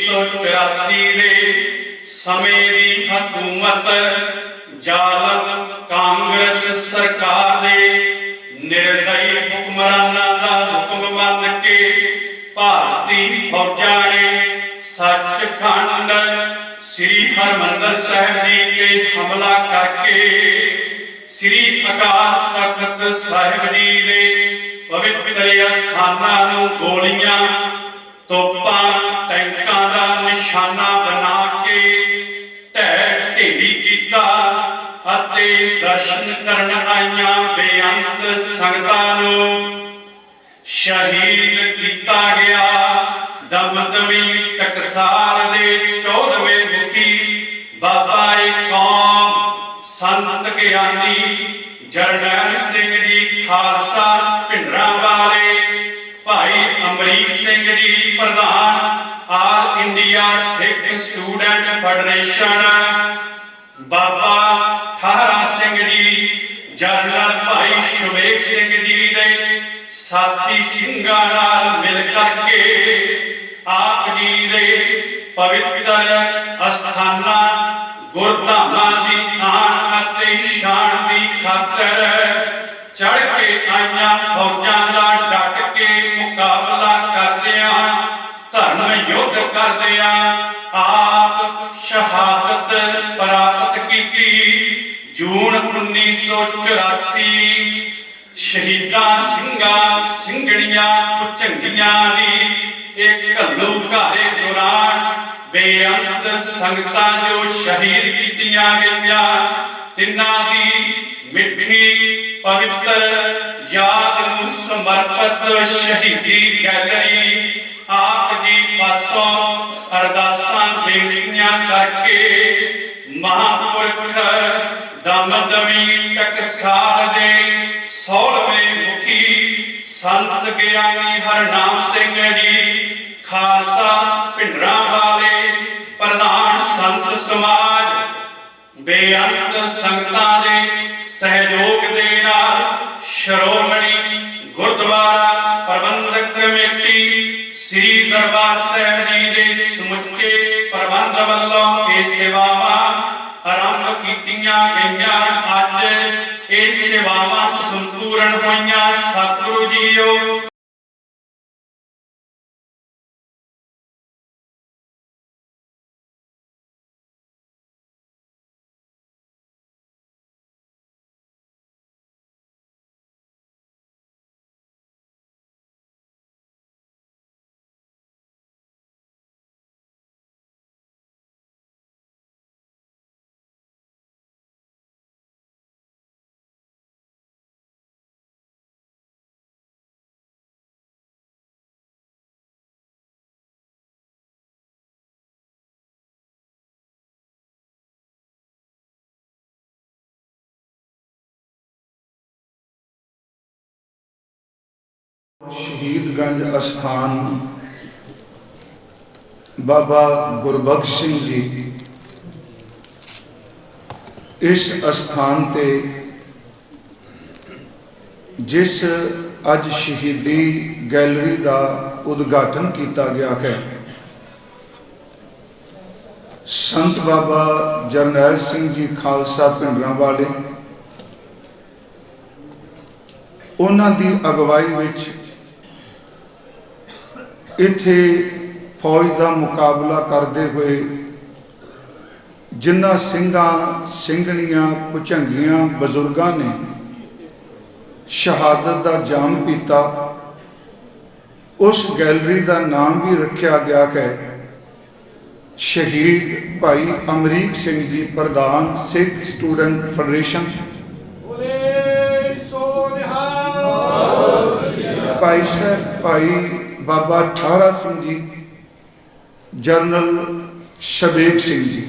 1984 ਦੇ ਸਮੇਂ ਦੀ ਹਕੂਮਤ ਜ਼ਾਲਮ ਕਾਂਗਰਸ ਸਰਕਾਰ ਦੇ ਨਿਰਦਈ ਹੁਕਮਰਾਨਾਂ ਦਾ ਹੁਕਮ ਮੰਨ ਕੇ ਭਾਰਤੀ ਫੌਜਾਂ ਨੇ सचखंड श्री हरमंदिर साहिब जी के हमला करके श्री अकाल तख्त साहिब जी के पवित्र अस्थानां नूं गोलियां तोपां टैंकां दा निशाना बना के ढह ढेरी कीता अते दर्शन करन आईयां बेअंत संगतां नूं शहीद कीता गया। दमदमी टकसाल दे 14वें मुखी बाबा कौम संत ज्ञानी जरनैल सिंह जी खालसा भिंडरांवाले, भाई अमरीक सिंह जी प्रधान all India Sikh student federation, Baba Thahra Singh ji general Bhai Shubeg Singh ji दे साथी सिंघां नाल मिल करके आप जी दे पवित्र अस्थानां गुरधामां दी आन अते शान दी खातर चढ़ के आईयां फौजां दा डट के मुकाबला करदियां धर्म युद्ध करदियां आप शहादत प्राप्त की। जून 1984 शहीदां सिंघां सिंघड़ियां भुजंगियां दी एक घल्लू घारे दौरान बेअंत संगतां जो शहीद कीतियां गईयां, तिन्हां दी मिठी पवित्र याद नूं समर्पित शहीदी गैलरी आप जी पासों अरदासां बेनतियां करके महापुरख दमदमी टकसाल दे 16वें मुखी संत ज्ञानी हरनाम सिंह जी खालसा भिंडरांवाले प्रधान संत समाज बेअंत संगतां दे सहयोग दे नाल श्रोमणी गुरुद्वारा प्रबंधक कमेटी श्री दरबार साहिब जी दे समुचे प्रबंध वल्लों ये सेवावां आरंभ कीतियां गईयां। अज ये सेवावां संपूर्ण होईयां। सतगुरु जीओ शहीदगंज अस्थान बाबा गुरबख्श सिंह जी इस अस्थान ते जिस अज शहीदी गैलरी का उद्घाटन किया गया है, संत बाबा जरनैल सिंह जी खालसा भिंडरांवाले उन्हां दी अगवाई विच इत्थे फौज का मुकाबला करते हुए जिन्हां सिंघां सिंघणियां भुजंगियां बजुर्गां ने शहादत का जाम पीता, उस गैलरी का नाम भी रखा गया है शहीद भाई अमरीक सिंह जी प्रधान सिख स्टूडेंट फेडरेशन, भाई साहब भाई बाबा ठाहरा सिंह जी, जनरल शबेग सिंह जी,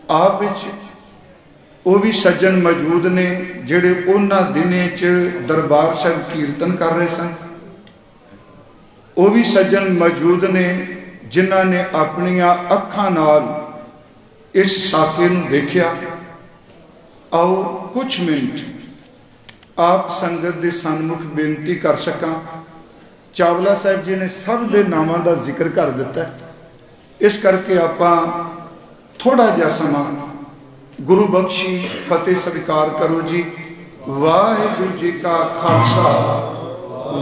आप वो भी सज्जन मौजूद ने जिहड़े उन्हां दिनें च दरबार साहिब कीर्तन कर रहे सन। वो भी सज्जन मौजूद ने जिन्हां ने अपनियां अखां नाल इस साके नूं देखिया। आओ कुछ मिनट आप संगत के सन्मुख बेनती कर सकां। चावला साहब जी ने सब के नामां का जिक्र कर दिता है। इस करके आपां थोड़ा जिहा समा गुरु बख्शी फतेह स्वीकार करो जी। वाहिगुरु जी का खालसा,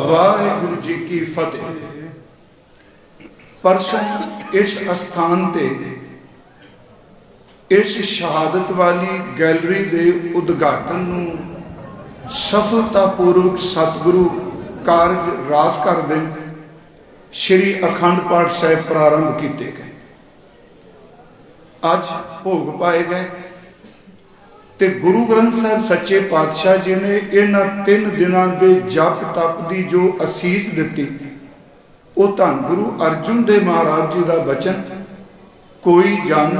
वाहिगुरु जी की फतेह। परसों इस अस्थान ते इस शहादत वाली गैलरी के उद्घाटन नूं सफलतापूर्वक सतगुरु कारज रास करदे श्री अखंड पाठ साहिब प्रारंभ किए गए। अज भोग पाए गए ते गुरु ग्रंथ साहिब सच्चे पातशाह जी ने इन्हां 3 दिनां दे जप तप की जो असीस दी, वो धन गुरु अर्जुन देव महाराज जी का बचन, कोई जन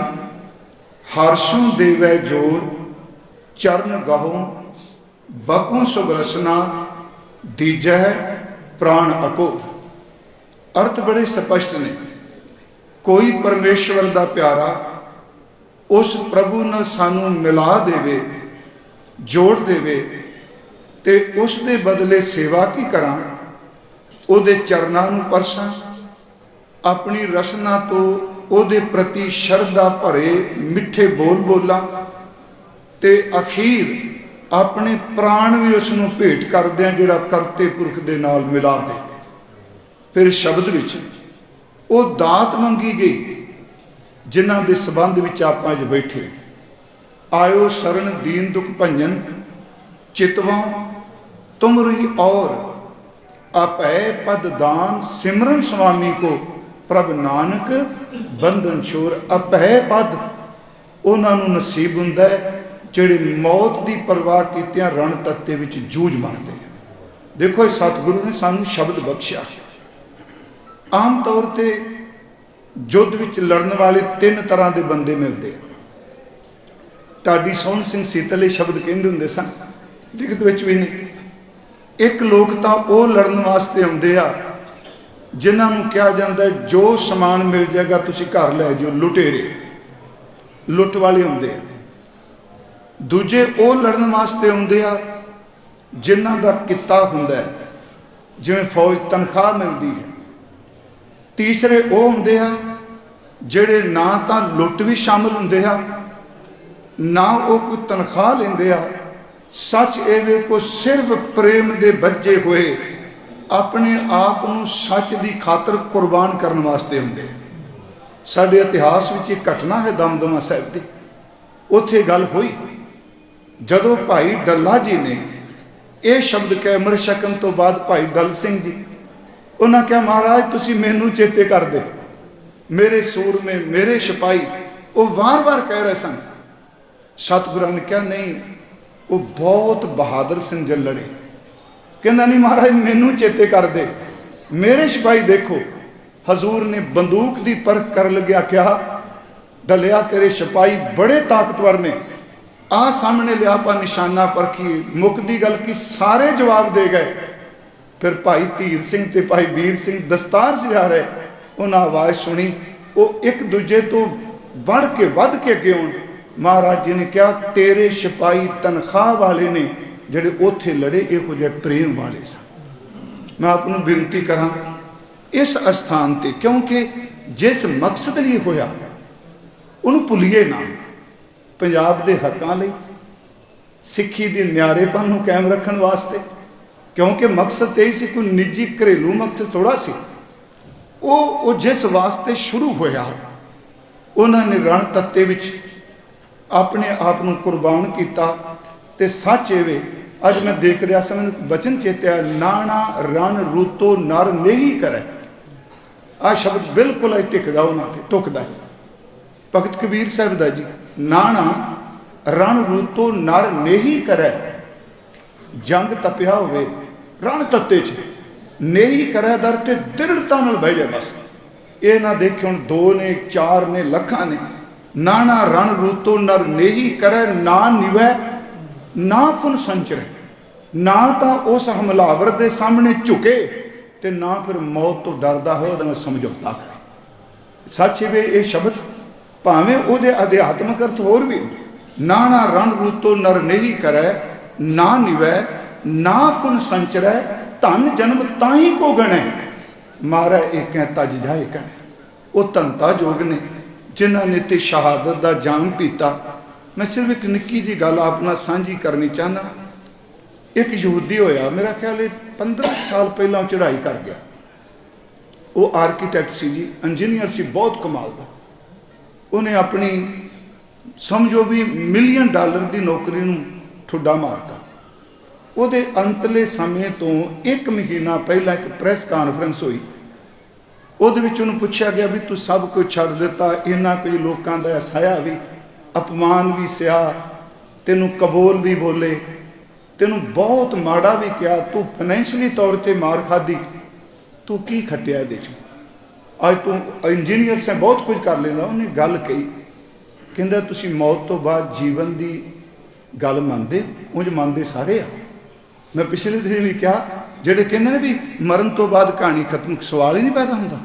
हर्षों देवै जोर, चरण गहो बकू सुबरसना, दीजह प्राण अकोर। अर्थ बड़े स्पष्ट ने। कोई परमेश्वर का प्यारा उस प्रभु न सानू मिला देवे, जोड़ देवे, ते उस दे बदले सेवा की करा, उहदे चरनां नूं परसां, अपनी रसना तो उहदे प्रति शरधा भरे मिठे बोल बोला, ते अखीर अपने प्राण भी उसनूं भेंट करदे जिहड़ा करते पुरख दे नाल मिला दे। फिर शब्द विच वो दात मंगी गई जिन्हां दे संबंध विच आपां अज बैठे। आयो शरण दीन दुख भंजन, चितवां तुमरी और अपै पद दान, सिमरन स्वामी को प्रभ नानक बंधन छोर। अपै पद उन्हां नूं नसीब हुंदा है जिहड़े मौत की परवाह कीतियां रण तत्ते विच जूझ मारदे। देखो सतगुरु ने सानू शब्द बख्शिया। आम तौर पर युद्ध विच लड़न वाले 3 तरह के बंदे मिलते हैं। ढाडी सोहन सिंह सीतल शब्द कहते होंगे सन, लिखत विच भी नहीं। एक लोग तो वो लड़न वास्ते आउंदे आ जिन्हां नूं कहा जाता है जो समान मिल जाएगा तुसीं घर लै जाओ, लुटेरे लुट वाले होंदे आ। दूजे वो लड़न वास्ते आउंदे आ जिन्हां दा किता हुंदा है, जिवें फौज तनख्वाह मिलती है। तीसरे वो होंदे आ जिहड़े ना तां लुट भी शामिल हुंदे आ, ना वो कोई तनख्वाह लेंदे आ। सच एवे को सिर्फ प्रेम दे बज्जे हुए अपने आप नूं सच की खातर कुर्बान करने वास्ते हुंदे। साडे इतिहास विच एक घटना है दमदमा साहिब की। उत्थे गल हुई जदों भाई डल्ला जी ने यह शब्द कह अमृत छकन तो बाद भाई डल सिंह जी उन्हें कहा महाराज तुसी मैनू चेते कर दे, मेरे सूरमे मेरे सिपाही। वो वार वार कह रहे सन। सतगुरु ने कहा नहीं वो बहुत बहादुर सिंह जल्लड़े। कहना नहीं महाराज मैनू चेते कर दे, मेरे सिपाही देखो। हजूर ने बंदूक की परख कर लग्या कहा डलिया तेरे सिपाही बड़े ताकतवर ने, आ सामने लिया पा निशाना परखी। मुकदी गल की सारे जवाब दे गए। फिर भाई धीर सिंह ते भाई वीर सिंह दस्तार सजा रहे, उन्हें आवाज़ सुनी। वो एक दूजे तो बढ़ के वध के अगे आउण। महाराज जी ने कहा तेरे सिपाही तनख्वाह वाले ने जिहड़े उत्थे लड़े, इहो जिहे प्रेम वाले सन। मैं आपनूं बेनती करा इस अस्थान ते, क्योंकि जिस मकसद लिए होया उन्होंने भुलीए ना। पंजाब के हकों लई, सिक्खी के न्यारेपन नूं कायम रखने वास्ते, क्योंकि मकसद यही सी, कोई निजी घरेलू मकसद थोड़ा सी। वो जिस वास्ते शुरू होया उन्होंने रण तत्ते विच अपने आप नूं कुर्बान किया। ते सच एवे अज मैं देख रहा सा, मैनूं बचन चेत्या नाना रण रूतो नर नहीं करे। आ शब्द बिल्कुल टिकदा उन्होंने टुकदा है भगत कबीर साहब दा जी। नाना रण रूतो नर नहीं करे, जंग तपिया होवे रण तत्ते च नहीं करे दर ते दृढ़ता नाल बह जाए। बस ये ना देखे हुण 2 ने 4 ने लखां ने। नाना रण रूतो नर नहीं करे, ना निवै ना पुन संचरे। ना तो उस हमलावर के सामने झुके ते ना फिर मौत तो डरदा हो उहदे नाल समझौता करे। सच वे ये शब्द भावें उहदे अध्यात्मक अर्थ होर भी। नाना रण रूतो नर नहीं करे, ना निवै ना फुन संचरै, धन जन्म ताही को गणे, मारै एक तज जाए कणे। ਉਹ ਧੰਤਾਯੋਗ ਨੇ ਜਿਨ੍ਹਾਂ ਨੇ ਤੇ ਸ਼ਹਾਦਤ ਦਾ ਜਾਮ ਪੀਤਾ। मैं सिर्फ एक निक्की जी गल आप नाल सांझी करनी चाहना। एक यहूदी होया, मेरा ख्याल है 15 साल पहला चढ़ाई कर गया। वो आर्कीटैक्ट सी जी, इंजीनियर सी, बहुत कमाल का। उन्हें अपनी समझो भी $1 मिलियन की नौकरी नूं ठुड्डा मारता। ਉਹਦੇ अंतले समय तो 1 महीना पहला एक प्रैस कानफ्रेंस हुई। ਉਹਦੇ ਵਿੱਚ ਉਹਨੂੰ ਪੁੱਛਿਆ ਗਿਆ ਵੀ ਤੂੰ ਸਭ ਕੁਝ ਛੱਡ ਦਿੱਤਾ, ਇਹਨਾਂ ਕੋਈ ਲੋਕਾਂ ਦਾ ਸਹਿਆ ਵੀ, अपमान भी सहा, तेनू कबूल भी बोले, तेनू बहुत माड़ा भी किया, तू फाइनैंशियली तौर पर मार खाधी, तू की खटिया ये अज तू इंजीनियर से बहुत कुछ कर लेंदा। उन्हें गल कही, कहंदा तुसी मौत तो बाद जीवन की गल मनदे? उंज मनदे सारे आ। मैं पिछले दिन भी कहा, जिहड़े कहंदे ने भी मरण तो बाद कहानी खत्म, सवाल ही नहीं पैदा हुंदा।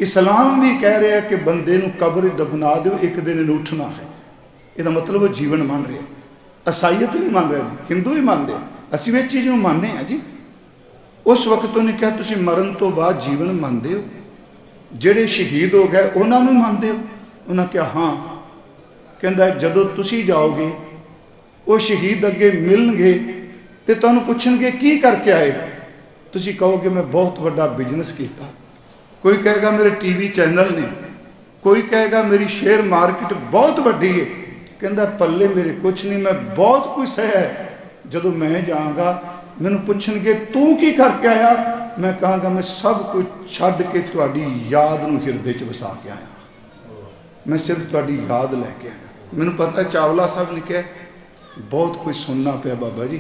इस्लाम भी कह रहा है कि बंदे नू कब्र दफना दो, एक दिन इन्हूं उठना है। ਇਹਦਾ मतलब वो जीवन मान रहे। ईसाईयत भी मान रहे, हिंदू भी मान रहे, ਅਸੀਂ ਵੀ ਇਸ ਚੀਜ਼ ਨੂੰ ਮੰਨਦੇ ਹਾਂ ਜੀ। ਉਸ ਵਕਤ ਉਹਨੇ ਕਿਹਾ ਤੁਸੀਂ ਮਰਨ ਤੋਂ ਬਾਅਦ ਜੀਵਨ ਮੰਨਦੇ ਹੋ? ਜਿਹੜੇ ਸ਼ਹੀਦ ਹੋ ਗਏ ਉਹਨਾਂ ਨੂੰ ਮੰਨਦੇ ਹੋ? ਉਹਨਾਂ ਕਿਹਾ ਹਾਂ। ਕਹਿੰਦਾ ਜਦੋਂ ਤੁਸੀਂ ਜਾਓਗੇ ਉਹ ਸ਼ਹੀਦ ਅੱਗੇ ਮਿਲਣਗੇ ਤੇ ਤੁਹਾਨੂੰ ਪੁੱਛਣਗੇ ਕੀ ਕਰਕੇ ਆਏ, ਤੁਸੀਂ ਕਹੋਗੇ ਮੈਂ ਬਹੁਤ ਵੱਡਾ ਬਿਜ਼ਨਸ ਕੀਤਾ। ਕੋਈ ਕਹੇਗਾ ਮੇਰੇ ਟੀਵੀ ਚੈਨਲ ਨੇ, ਕੋਈ ਕਹੇਗਾ ਮੇਰੀ ਸ਼ੇਅਰ ਮਾਰਕੀਟ ਬਹੁਤ ਵੱਡੀ ਹੈ। कहता पल्ले मेरे कुछ नहीं, मैं बहुत कुछ है। जदों मैं जाऊँगा मैनू पूछणगे तू की करके आया, मैं कहांगा मैं सब कुछ छड्ड के तुहाडी याद नूं हिरदे च वसा के आया, मैं सिर्फ तुहाडी याद लैके आया। मैनू पता चावला साहब लिखिया बहुत कुछ सुनना पिया बाबा जी,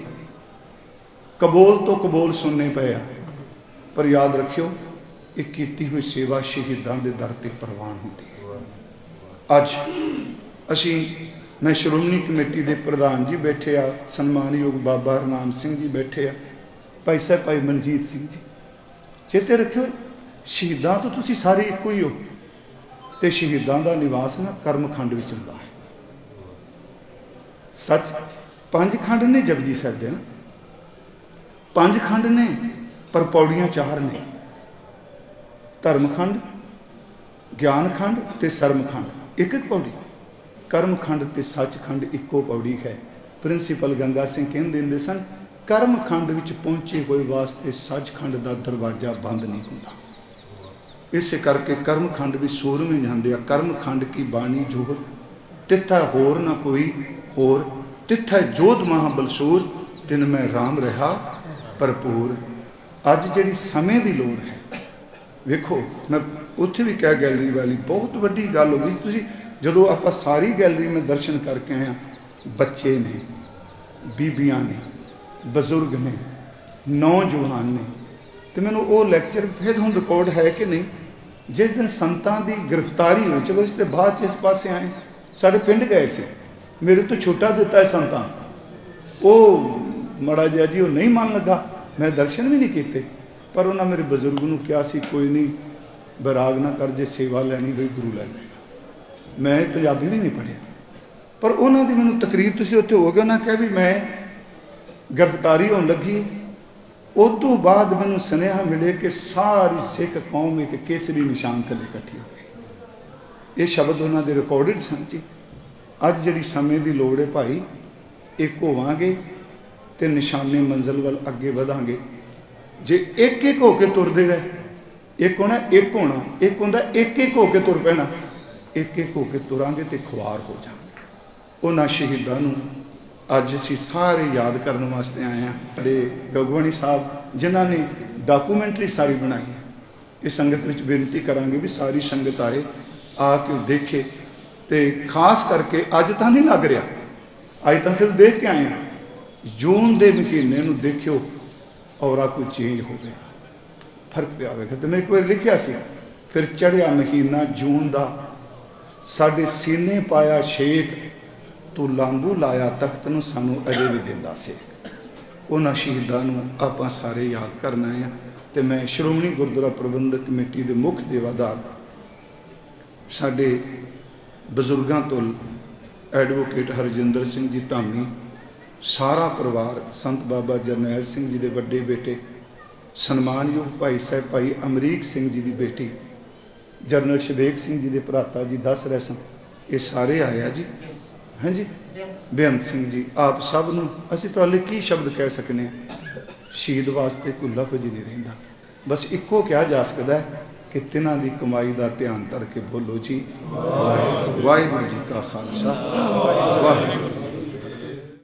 कबूल तो कबूल सुनने पे, पर याद रखियो एक कीती हुई सेवा शहीदां दे दर ते प्रवान होंदी है। अज असी मैं श्रोमणी कमेटी के प्रधान जी बैठे आ, सन्मानयोग बाबा हरनाम सिंह जी बैठे आ, भाई साहब भाई मनजीत सिंह जी। चेते रखियो शहीदां तो तुसी सारे इको ही हो, तो शहीदां दा निवास ना कर्मखंड विच हुंदा है। सच 5 खंड ने जपजी साहिब दे ना, 5 खंड ने, पर पौड़ियां 4 ने। धर्मखंड, ज्ञान खंड ते सरमखंड, एक एक पौड़ी। कर्मखंड ते सचखंड इक्को पौड़ी है। प्रिंसीपल गंगा सिंह कहते हुंदे सन कर्मखंड विच पहुंचे हुए वास्ते सचखंड का दरवाजा बंद नहीं हुंदा। इस करके कर्मखंड भी सोर में जाते हैं। कर्मखंड की बाणी जोर, तिथा होर ना कोई होर, तिथा जोध महाबलसूर, तिन में राम रहा भरपूर। अज जिहड़ी समय की लोड़ है, वेखो मैं उत्थे भी कह गैलरी वाली बहुत वड्डी गल हो गई। तुसीं जदों आपां सारी गैलरी में दर्शन करके आए, बच्चे ने, बीबियां ने, बजुर्ग ने, नौजवान ने, तो मैनूं वो लैक्चर फिर हुण रिकॉर्ड है कि नहीं, जिस दिन संतां दी गिरफ्तारी हुई, चलो इस ते बाद इस पासे आए, साडे पिंड गए से, मेरे तो छुट्टा दिता है संतां, वो माड़ा जिहा जी वो नहीं मन लगा, मैं दर्शन भी नहीं किए, पर उन्होंने मेरे बजुर्ग नूं कहा सी कोई नहीं बैराग ना कर, जे सेवा लैनी होई गुरु लै लेगा। मैं पंजाबी भी नहीं पढ़िया, पर उन्होंने मैनूं तकरीर तुसीं उत्थे हो गए, उन्होंने कहा भी मैं गिरफ्तारी होने लगी, उस तो बाद मैनूं सुनेहा मिले कि सारी सिख कौम एक केसरी निशान थले इकट्ठी हो गई। ये शब्द उन्होंने रिकॉर्डिड सन जी। अज जिहड़ी समय की लोड़ है भाई, एक होवांगे तो निशाने मंजिल वाल अगे वधांगे। जे एक एक होके तुरदे रहे, एक होना एक होना, एक होंदा एक एक होके तुर पैना, एक एक होके तुरांगे तो खुआर हो जाएंगे। उन्होंने शहीदों नूं अज असीं सारे याद करने वास्ते आए हैं। साडे गगवाणी साहब जिन्होंने डॉकूमेंटरी सारी बनाई है, इस संगत में बेनती करांगे भी सारी संगत आए, आके देखे, तो खास करके अज तो नहीं लग रहा, अज तो फिर देख के आए हैं, जून के महीने नूं देखियो और कोई चेंज हो गया, फर्क पिया होगा। तो मैं एक बार लिखा सी, फिर चढ़िया महीना जून का, साडे सीने पाया शेख, तू लांबू लाया तख्त नूं सानू अजे भी दिंदा से। उन्हां शहीदां नूं आपां सारे याद करना है। तो मैं श्रोमणी गुरुद्वारा प्रबंधक कमेटी के मुख्य देवादार साडे बजुर्गों तो एडवोकेट हरजिंदर सिंह जी धामी, सारा परिवार, संत बाबा जरनैल सिंह जी के वड्डे बेटे, सन्मानयोग भाई साहब भाई अमरीक सिंह जी की बेटी, ਜਰਨਲ ਸ਼ਵੇਕ ਸਿੰਘ ਜੀ ਦੇ ਭਰਾਤਾ ਜੀ ਦੱਸ ਰਹੇ ਸਨ, ਇਹ ਸਾਰੇ ਆਏ ਆ ਜੀ। ਹਾਂਜੀ, ਬੇਅੰਤ ਸਿੰਘ ਜੀ, ਆਪ ਸਭ ਨੂੰ ਅਸੀਂ ਤੁਹਾਡੇ ਲਈ ਕੀ ਸ਼ਬਦ ਕਹਿ ਸਕਨੇ ਹਾਂ। ਸ਼ਹੀਦ ਵਾਸਤੇ ਕੋਈ ਲਫ਼ਜ਼ ਨਹੀਂ ਰਹਿੰਦਾ, ਬਸ ਇੱਕੋ ਕਿਹਾ ਜਾ ਸਕਦਾ ਹੈ ਕਿ ਤਿਨਾਂ ਦੀ ਕਮਾਈ ਦਾ ਧਿਆਨ ਧਰ ਕੇ ਬੋਲੋ ਜੀ ਵਾਹਿਗੁਰੂ। ਵਾਹਿਗੁਰੂ ਜੀ ਕਾ ਖਾਲਸਾ, ਵਾਹਿਗੁਰੂ।